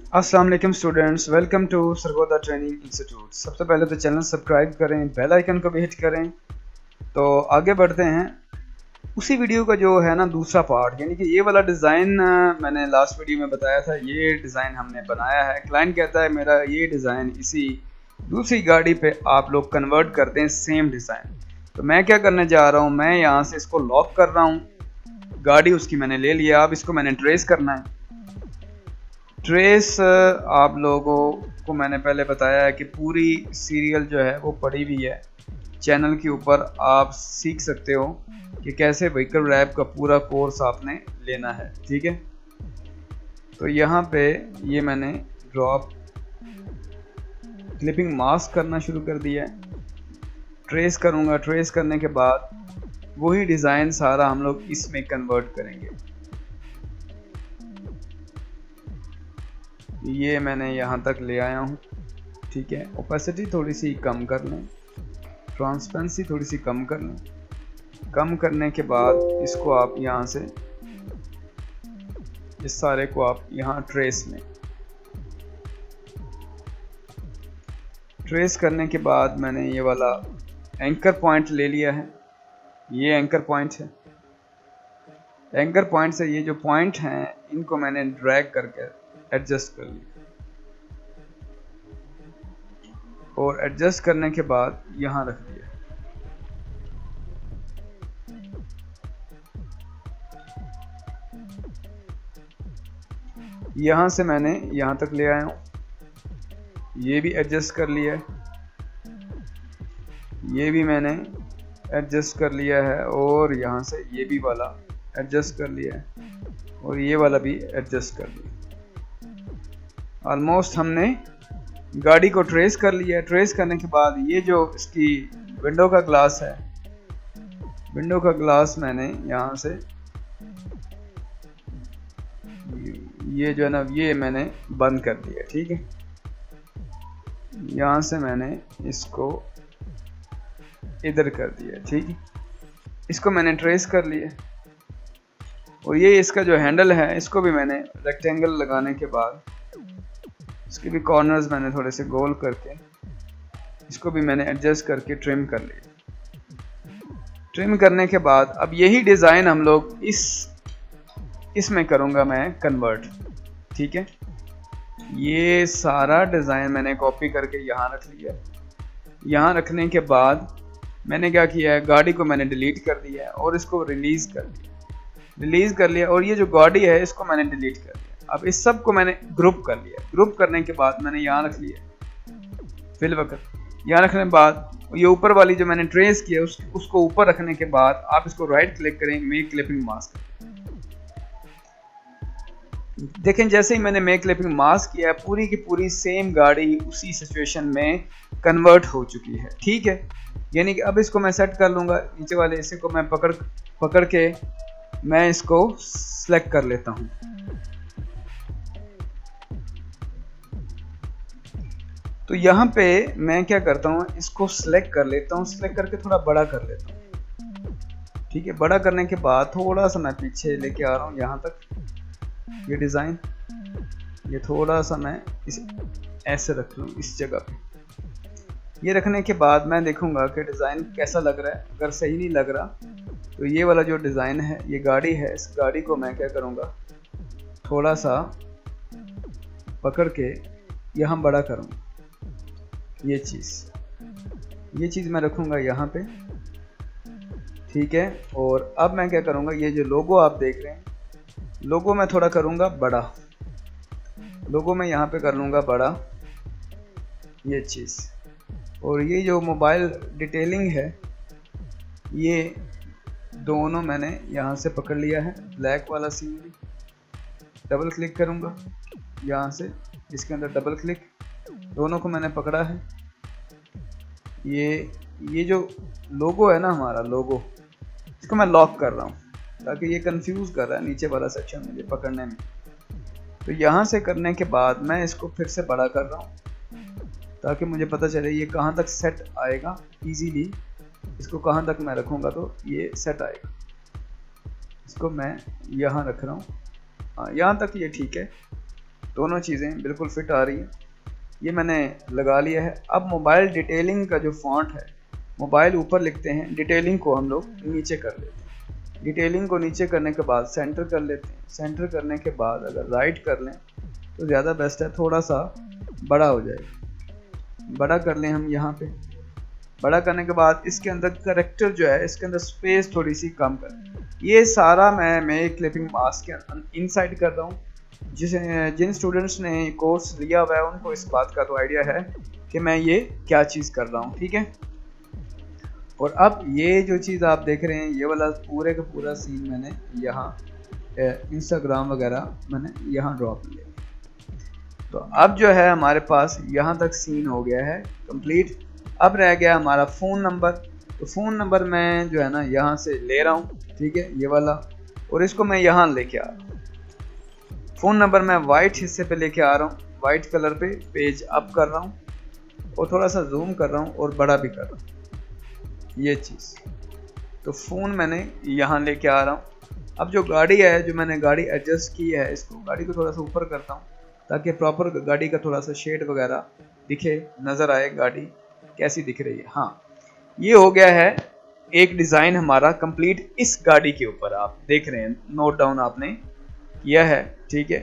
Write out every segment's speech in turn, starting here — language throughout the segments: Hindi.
अस्सलाम वालेकुम students, welcome to Sargodha training institute. सबसे पहले तो चैनल सब्सक्राइब करें, बेल आइकन को भी हिट करें। तो आगे बढ़ते हैं। उसी वीडियो का जो है ना दूसरा पार्ट, यानी कि ये वाला डिज़ाइन मैंने लास्ट वीडियो में बताया था। ये डिज़ाइन हमने बनाया है। क्लाइंट कहता है मेरा ये डिज़ाइन इसी दूसरी गाड़ी पे आप लोग कन्वर्ट करते हैं, सेम डिज़ाइन। तो मैं क्या करने जा रहा हूँ, मैं यहाँ से इसको लॉक कर रहा हूँ। गाड़ी उसकी मैंने ले लिया। अब इसको मैंने ट्रेस करना है। ट्रेस आप लोगों को मैंने पहले बताया है कि पूरी सीरियल जो है वो पड़ी हुई है चैनल के ऊपर। आप सीख सकते हो कि कैसे व्हीकल रैप का पूरा कोर्स आपने लेना है, ठीक है। तो यहाँ पे ये मैंने ड्रॉप क्लिपिंग मास्क करना शुरू कर दिया है। ट्रेस करूँगा। ट्रेस करने के बाद वही डिज़ाइन सारा हम लोग इसमें कन्वर्ट करेंगे। ये मैंने यहाँ तक ले आया हूँ, ठीक है। ओपेसिटी थोड़ी सी कम कर लें, ट्रांसपेरेंसी थोड़ी सी कम कर लें। कम करने के बाद इसको आप यहाँ से इस सारे को आप यहाँ ट्रेस लें। ट्रेस करने के बाद मैंने ये वाला एंकर पॉइंट ले लिया है। ये एंकर पॉइंट है। एंकर पॉइंट से ये जो पॉइंट हैं इनको मैंने ड्रैग करके एडजस्ट कर लिया। और एडजस्ट करने के बाद यहाँ रख दिया। यहाँ से मैंने यहाँ तक ले आया हूँ। ये भी एडजस्ट कर लिया है। ये भी मैंने एडजस्ट कर लिया है। और यहाँ से ये भी वाला एडजस्ट कर लिया है। और ये वाला भी एडजस्ट कर लिया। ऑलमोस्ट हमने गाड़ी को ट्रेस कर लिया है। ट्रेस करने के बाद ये जो इसकी विंडो का ग्लास है, विंडो का ग्लास मैंने यहाँ से ये जो है ना ये मैंने बंद कर दिया, ठीक है। यहाँ से मैंने इसको इधर कर दिया, ठीक है। इसको मैंने ट्रेस कर लिया। और ये इसका जो हैंडल है इसको भी मैंने रेक्टेंगल लगाने के बाद इसके भी कॉर्नर्स मैंने थोड़े से गोल करके इसको भी मैंने एडजस्ट करके ट्रिम कर लिया। ट्रिम करने के बाद अब यही डिज़ाइन हम लोग इसमें करूँगा मैं कन्वर्ट, ठीक है। ये सारा डिज़ाइन मैंने कॉपी करके यहाँ रख लिया। यहाँ रखने के बाद मैंने क्या किया है, गाड़ी को मैंने डिलीट कर दिया है और इसको रिलीज़ कर लिया। और ये जो गाड़ी है इसको मैंने डिलीट कर दिया। अब इस सब को मैंने ग्रुप कर लिया। ग्रुप करने के बाद मैंने यहाँ रख लिया फिल वक्त। यहाँ रखने के बाद ये ऊपर वाली जो मैंने ट्रेस किया उसको ऊपर रखने के बाद आप इसको राइट क्लिक करें, मेक क्लिपिंग मास्क। देखें जैसे ही मैंने मेक क्लिपिंग मास्क किया, पूरी की पूरी सेम गाड़ी उसी सिचुएशन में कन्वर्ट हो चुकी है, ठीक है। यानी कि अब इसको मैं सेट कर लूँगा। नीचे वाले हिस्से को मैं पकड़ के मैं इसको सेलेक्ट कर लेता हूँ। तो यहाँ पे मैं क्या करता हूँ, इसको सिलेक्ट कर लेता हूँ। सिलेक्ट करके थोड़ा बड़ा कर लेता हूँ, ठीक है। बड़ा करने के बाद थोड़ा सा मैं पीछे लेके आ रहा हूँ यहाँ तक। ये डिज़ाइन ये थोड़ा सा मैं ऐसे रख लूँ इस जगह पे। ये रखने के बाद मैं देखूँगा कि डिज़ाइन कैसा लग रहा है। अगर सही नहीं लग रहा तो ये वाला जो डिज़ाइन है, ये गाड़ी है, इस गाड़ी को मैं क्या करूँगा, थोड़ा सा पकड़ के यहाँ बड़ा करूँगा। ये चीज़ मैं रखूँगा यहाँ पे, ठीक है। और अब मैं क्या करूँगा, ये जो लोगो आप देख रहे हैं, लोगो मैं थोड़ा करूँगा बड़ा। लोगो मैं यहाँ पे कर लूँगा बड़ा, ये चीज़। और ये जो मोबाइल डिटेलिंग है ये दोनों मैंने यहाँ से पकड़ लिया है। ब्लैक वाला सीन भी डबल क्लिक करूँगा यहाँ से, इसके अंदर डबल क्लिक, दोनों को मैंने पकड़ा है। ये जो लोगो है ना हमारा लोगो, इसको मैं लॉक कर रहा हूँ ताकि ये कंफ्यूज कर रहा है नीचे वाला सेक्शन मुझे पकड़ने में। तो यहाँ से करने के बाद मैं इसको फिर से बड़ा कर रहा हूँ ताकि मुझे पता चले ये कहाँ तक सेट आएगा इजीली। इसको कहाँ तक मैं रखूँगा तो ये सेट आएगा। इसको मैं यहाँ रख रहा हूँ, यहाँ तक ये ठीक है। दोनों चीज़ें बिल्कुल फिट आ रही है। ये मैंने लगा लिया है। अब मोबाइल डिटेलिंग का जो फॉन्ट है, मोबाइल ऊपर लिखते हैं, डिटेलिंग को हम लोग नीचे कर लेते हैं। डिटेलिंग को नीचे करने के बाद सेंटर कर लेते हैं। सेंटर करने के बाद अगर राइट कर लें तो ज़्यादा बेस्ट है, थोड़ा सा बड़ा हो जाएगा। बड़ा कर लें हम यहाँ पे। बड़ा करने के बाद इसके अंदर करेक्टर जो है, इसके अंदर स्पेस थोड़ी सी कम कर। ये सारा मैं क्लिपिंग मास्क के इनसाइड कर रहा हूँ। जिन स्टूडेंट्स ने कोर्स लिया हुआ है उनको इस बात का तो आइडिया है कि मैं ये क्या चीज़ कर रहा हूँ, ठीक है। और अब ये जो चीज़ आप देख रहे हैं, ये वाला पूरे का पूरा सीन मैंने यहाँ इंस्टाग्राम वगैरह मैंने यहाँ ड्रॉप लिया। तो अब जो है हमारे पास यहाँ तक सीन हो गया है कंप्लीट। अब रह गया हमारा फ़ोन नंबर। तो फ़ोन नंबर मैं जो है ना यहाँ से ले रहा हूँ, ठीक है, ये वाला, और इसको मैं यहाँ लेके आ रहा हूँ। फ़ोन नंबर मैं वाइट हिस्से पे लेके आ रहा हूँ, वाइट कलर पे पेज अप कर रहा हूँ और थोड़ा सा जूम कर रहा हूँ और बड़ा भी कर रहा हूँ, ये चीज़। तो फ़ोन मैंने यहाँ लेके आ रहा हूँ। अब जो गाड़ी है, जो मैंने गाड़ी एडजस्ट की है, इसको गाड़ी को थोड़ा सा ऊपर करता हूँ ताकि प्रॉपर गाड़ी का थोड़ा सा शेड वगैरह दिखे, नज़र आए गाड़ी कैसी दिख रही है। हाँ, ये हो गया है एक डिज़ाइन हमारा कंप्लीट इस गाड़ी के ऊपर। आप देख रहे हैं, नोट डाउन आपने किया है, ठीक है।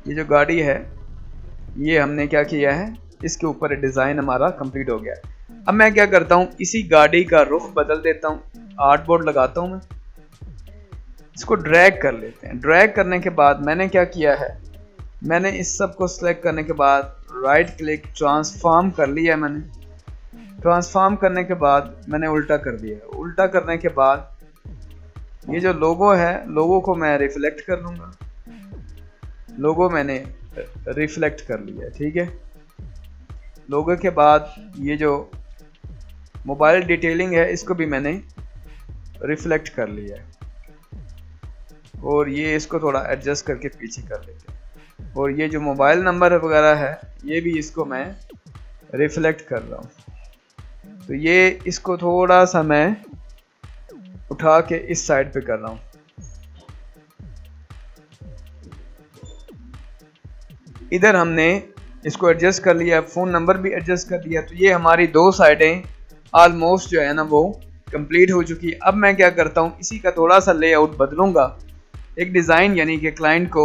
ये जो गाड़ी है, ये हमने क्या किया है, इसके ऊपर डिज़ाइन हमारा कंप्लीट हो गया है। अब मैं क्या करता हूँ, इसी गाड़ी का रुख बदल देता हूँ। आर्टबोर्ड लगाता हूँ मैं, इसको ड्रैग कर लेते हैं। ड्रैग करने के बाद मैंने क्या किया है, मैंने इस सब को सिलेक्ट करने के बाद राइट क्लिक ट्रांसफॉर्म कर लिया है। मैंने ट्रांसफॉर्म करने के बाद मैंने उल्टा कर दिया। उल्टा करने के बाद ये जो लोगो है, लोगो को मैं रिफ्लेक्ट कर लूँगा। लोगो मैंने रिफ्लेक्ट कर लिया, ठीक है। लोगो के बाद ये जो मोबाइल डिटेलिंग है, इसको भी मैंने रिफ्लेक्ट कर लिया है और ये इसको थोड़ा एडजस्ट करके पीछे कर लेते हैं। और ये जो मोबाइल नंबर वगैरह है, ये भी इसको मैं रिफ्लेक्ट कर रहा हूँ। तो ये इसको थोड़ा सा मैं उठा के इस साइड पे कर रहा हूँ। इधर हमने इसको एडजस्ट कर लिया, फ़ोन नंबर भी एडजस्ट कर लिया। तो ये हमारी दो साइडें ऑलमोस्ट जो है ना वो कंप्लीट हो चुकी है। अब मैं क्या करता हूँ, इसी का थोड़ा सा लेआउट बदलूंगा। एक डिज़ाइन यानी कि क्लाइंट को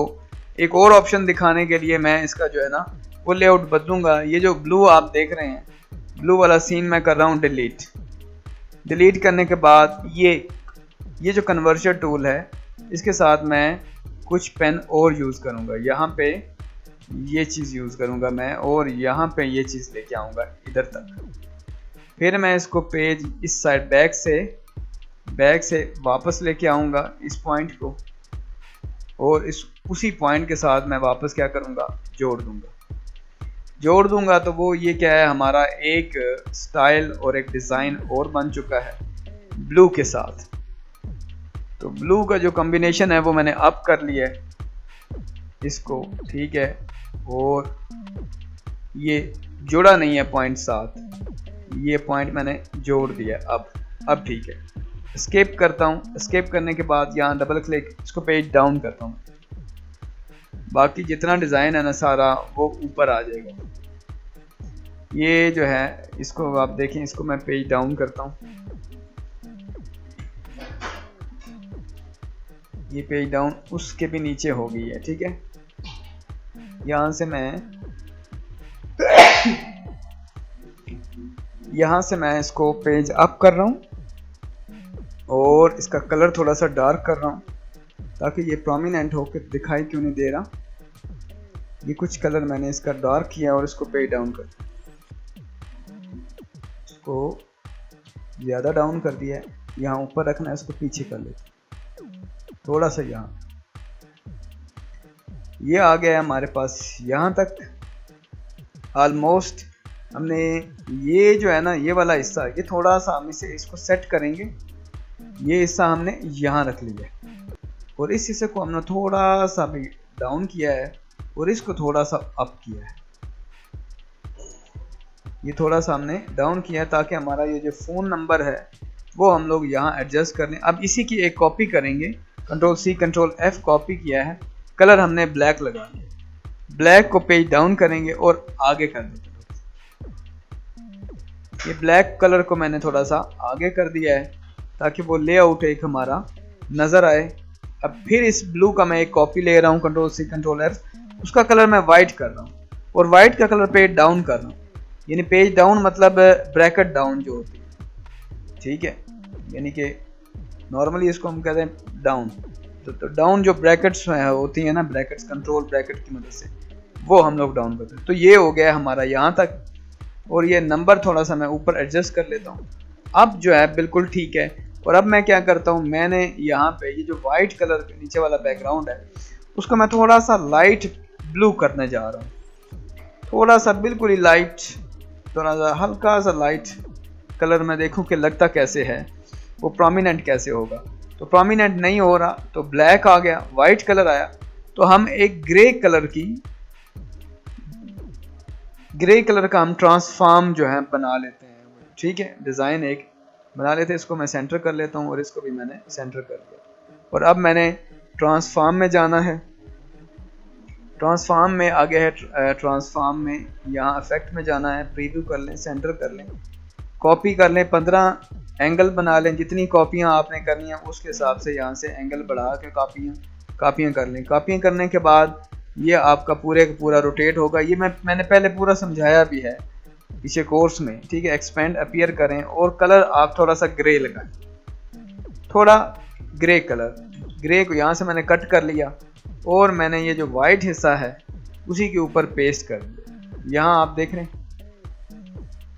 एक और ऑप्शन दिखाने के लिए मैं इसका जो है ना वो लेआउट बदलूंगा। ये जो ब्लू आप देख रहे हैं, ब्लू वाला सीन मैं कर रहा हूँ डिलीट। डिलीट करने के बाद ये जो कन्वर्जन टूल है, इसके साथ मैं कुछ पेन और यूज़ करूँगा। यहाँ पे ये चीज़ यूज़ करूँगा मैं, और यहाँ पे ये चीज़ लेके आऊँगा इधर तक। फिर मैं इसको पेज इस साइड बैक से वापस लेके आऊँगा इस पॉइंट को, और उसी पॉइंट के साथ मैं वापस क्या करूँगा, जोड़ दूँगा। तो वो ये क्या है, हमारा एक स्टाइल और एक डिज़ाइन और बन चुका है ब्लू के साथ। तो ब्लू का जो कॉम्बिनेशन है वो मैंने अप कर लिया है इसको, ठीक है। और ये जुड़ा नहीं है पॉइंट साथ, ये पॉइंट मैंने जोड़ दिया। अब ठीक है। एस्केप करता हूँ। एस्केप करने के बाद यहाँ डबल क्लिक, इसको पेज डाउन करता हूँ। बाकी जितना डिज़ाइन है ना सारा वो ऊपर आ जाएगा। ये जो है, इसको आप देखें, इसको मैं पेज डाउन करता हूँ। ये पेज डाउन उसके भी नीचे हो गई है, ठीक है। यहाँ से मैं इसको पेज अप कर रहा हूँ और इसका कलर थोड़ा सा डार्क कर रहा हूँ ताकि ये प्रोमिनेंट होकर दिखाई क्यों नहीं दे रहा। ये कुछ कलर मैंने इसका डार्क किया और इसको पेज डाउन कर, इसको ज़्यादा डाउन कर दिया है। यहाँ ऊपर रखना है, इसको पीछे कर लेते थोड़ा सा। यहाँ ये आ गया है हमारे पास यहाँ तक ऑलमोस्ट। हमने ये जो है ना ये वाला हिस्सा, ये थोड़ा सा हम इसको सेट करेंगे। ये हिस्सा हमने यहाँ रख लिया है और इस हिस्से को हमने थोड़ा सा भी डाउन किया है और इसको थोड़ा सा अप किया है। ये थोड़ा सा हमने डाउन किया है ताकि हमारा ये जो फ़ोन नंबर है वो हम लोग यहाँ एडजस्ट कर लें। अब इसी की एक कॉपी करेंगे, Ctrl+C Ctrl+F कॉपी किया है। कलर हमने ब्लैक लगा लिया। ब्लैक को पेज डाउन करेंगे और आगे कर देंगे। ये ब्लैक कलर को मैंने थोड़ा सा आगे कर दिया है ताकि वो लेआउट एक हमारा नजर आए। अब फिर इस ब्लू का मैं एक कॉपी ले रहा हूँ, कंट्रोल सी कंट्रोल एफ, उसका कलर मैं वाइट कर रहा हूँ और वाइट का कलर पेज डाउन कर रहा हूँ। यानी पेज डाउन मतलब ब्रैकेट डाउन जो होती है, ठीक है, यानी कि नॉर्मली इसको हम कहते हैं डाउन। तो डाउन जो ब्रैकेट्स होती है ना, ब्रैकेट्स कंट्रोल ब्रैकेट की मदद से वो हम लोग डाउन करते हैं। तो ये हो गया हमारा यहाँ तक, और ये नंबर थोड़ा सा मैं ऊपर एडजस्ट कर लेता हूँ। अब जो है बिल्कुल ठीक है। और अब मैं क्या करता हूँ, मैंने यहाँ पे ये जो वाइट कलर के नीचे वाला बैकग्राउंड है उसको मैं थोड़ा सा लाइट ब्लू करने जा रहा हूँ। थोड़ा सा बिल्कुल ही लाइट, थोड़ा सा हल्का सा लाइट कलर में देखूँ कि लगता कैसे है, वो प्रोमिनेंट कैसे होगा। तो प्रोमिनेंट नहीं हो रहा तो ब्लैक आ गया, वाइट कलर आया, तो हम एक ग्रे कलर का हम ट्रांसफॉर्म जो है बना लेते हैं। ठीक है, डिज़ाइन एक बना लेते हैं। इसको मैं सेंटर कर लेता हूँ और इसको भी मैंने सेंटर कर लिया। और अब मैंने ट्रांसफॉर्म में जाना है। ट्रांसफॉर्म में आगे है, ट्रांसफॉर्म में यहाँ इफेक्ट में जाना है, प्रीव्यू कर लें, सेंटर कर लें, कॉपी कर लें, 15 एंगल बना लें। जितनी कॉपियाँ आपने करनी है उसके हिसाब से यहाँ से एंगल बढ़ा के कॉपियाँ कर लें। कॉपियाँ करने के बाद ये आपका पूरे का पूरा रोटेट होगा। ये मैंने पहले पूरा समझाया भी है पीछे कोर्स में, ठीक है। एक्सपेंड अपीयर करें और कलर आप थोड़ा सा ग्रे लगाएं, थोड़ा ग्रे कलर, ग्रे को यहाँ से मैंने कट कर लिया और मैंने ये जो वाइट हिस्सा है उसी के ऊपर पेस्ट कर दिया। यहाँ आप देख रहे हैं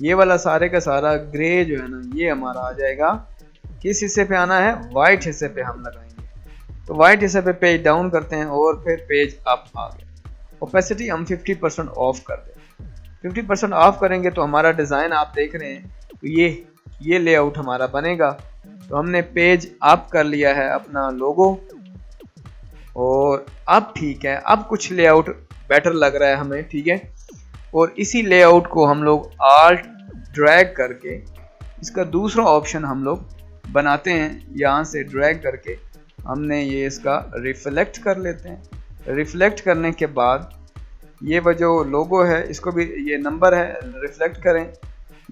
ये वाला सारे का सारा ग्रे जो है ना, ये हमारा आ जाएगा। किस हिस्से पे आना है, वाइट हिस्से पे हम लगाएंगे। तो वाइट हिस्से पे पेज डाउन करते हैं और फिर पेज अप आ गया। ओपेसिटी हम 50% ऑफ कर दें। 50% ऑफ करेंगे तो हमारा डिज़ाइन आप देख रहे हैं, तो ये लेआउट हमारा बनेगा। तो हमने पेज अप कर लिया है अपना लोगो, और अब ठीक है, अब कुछ लेआउट बेटर लग रहा है हमें, ठीक है। और इसी लेआउट को हम लोग आल्ट ड्रैग करके इसका दूसरा ऑप्शन हम लोग बनाते हैं। यहाँ से ड्रैग करके हमने ये इसका रिफ्लेक्ट कर लेते हैं। रिफ्लेक्ट करने के बाद ये वो जो लोगो है इसको भी, ये नंबर है, रिफ्लेक्ट करें।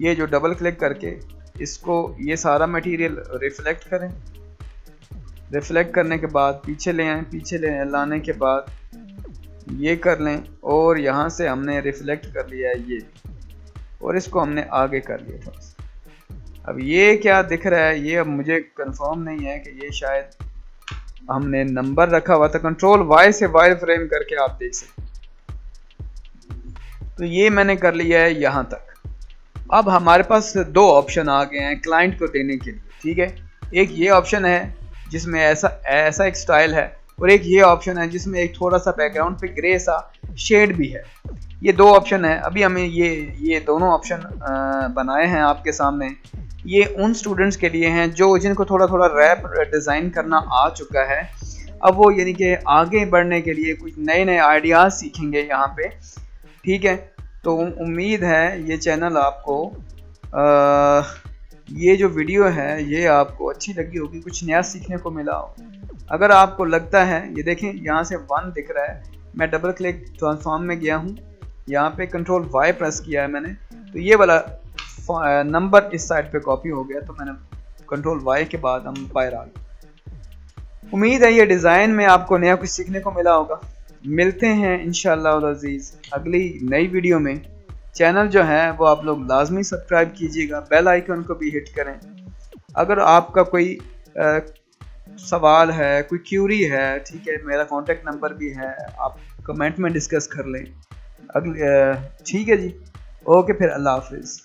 ये जो डबल क्लिक करके इसको ये सारा मटेरियल रिफ्लेक्ट करें। रिफ्लेक्ट करने के बाद पीछे ले आएँ, पीछे ले लाने के बाद ये कर लें और यहाँ से हमने रिफ्लेक्ट कर लिया है ये, और इसको हमने आगे कर लिया थोड़ा सा। अब ये क्या दिख रहा है, ये अब मुझे कंफर्म नहीं है कि ये शायद हमने नंबर रखा हुआ था। कंट्रोल वाई से वाई फ्रेम करके आप देख सकते। तो ये मैंने कर लिया है यहाँ तक। अब हमारे पास दो ऑप्शन आ गए हैं क्लाइंट को देने के लिए, ठीक है। एक ये ऑप्शन है जिसमें ऐसा एक स्टाइल है, और एक ये ऑप्शन है जिसमें एक थोड़ा सा बैकग्राउंड पे ग्रे सा शेड भी है। ये दो ऑप्शन है। अभी हमें ये दोनों ऑप्शन बनाए हैं आपके सामने। ये उन स्टूडेंट्स के लिए हैं जो जिनको थोड़ा थोड़ा रैप डिज़ाइन करना आ चुका है। अब वो यानी कि आगे बढ़ने के लिए कुछ नए नए आइडियाज़ सीखेंगे यहाँ पे, ठीक है। तो उम्मीद है ये चैनल आपको ये जो वीडियो है ये आपको अच्छी लगी होगी, कुछ नया सीखने को मिला हो। अगर आपको लगता है, ये देखें यहाँ से 1 दिख रहा है, मैं डबल क्लिक ट्रांसफॉर्म में गया हूँ, यहाँ पे कंट्रोल वाई प्रेस किया है मैंने, तो ये वाला नंबर इस साइड पे कॉपी हो गया। तो मैंने कंट्रोल वाई के बाद हम बाहर आ गए। उम्मीद है ये डिज़ाइन में आपको नया कुछ सीखने को मिला होगा। मिलते हैं इंशाअल्लाह अज़ीज़ अगली नई वीडियो में। चैनल जो है वो आप लोग लाजमी सब्सक्राइब कीजिएगा, बेल आइकन को भी हिट करें। अगर आपका कोई सवाल है, कोई क्यूरी है, ठीक है, मेरा कॉन्टेक्ट नंबर भी है, आप कमेंट में डिस्कस कर लें। ठीक है जी, ओके, फिर अल्लाह हाफिज़।